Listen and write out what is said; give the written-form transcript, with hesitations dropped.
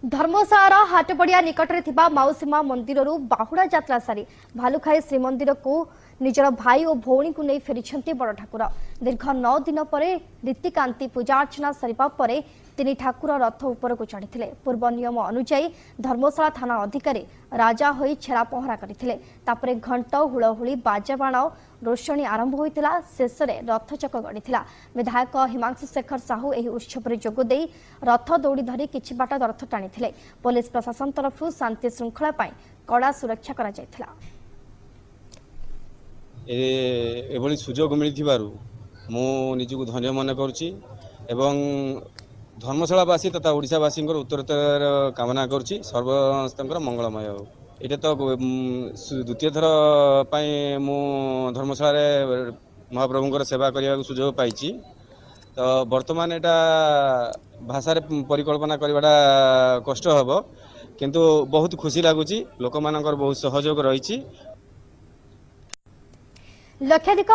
धर्मशाला हाटपड़िया निकट में मौसीमा मंदिर बाहुड़ा यात्रा सारी भालुखाई श्रीमंदिर को निजर भाई और भौणी को नहीं फेरी बड़ ठाकुर दीर्घ 9 दिन पर रीतिकांति पूजा अर्चना सरिबा परे तीन ठाकुर रथ उपर को चढ़ी पूर्व नियम अनुजाई धर्मशाला थाना अधिकारी राजा होई छेरा पहरा करते घंट हुलहुली बाजाबाण रोषणी आरंभ होता शेष में रथचक गढ़ी विधायक हिमांशु शेखर साहू यह उत्सव जोगदे रथ दौड़ी धरी किछि बाट रथ टाणी पुलिस प्रशासन तरफ शांति श्रृंखला कड़ा सुरक्षा करा जायथिला। एभली सुजोग मिलिथिबारु मु निजको धन्य मन करुछि एवं धर्मशालावासी तथा ओडिशावासी उत्तरोत्तर कामना करुछि सर्वस्तंकर मंगलमय हो। एटा तो द्वितीय थर मु धर्मशाला महाप्रभुंकर सेवा करने सुजोग पाई तो वर्तमान एटा भाषा परिकल्पना करवाटा कष्ट हम किंतु बहुत खुशी लगुच लोक मानकर बहुत सहयोग रही। लक्षाधिक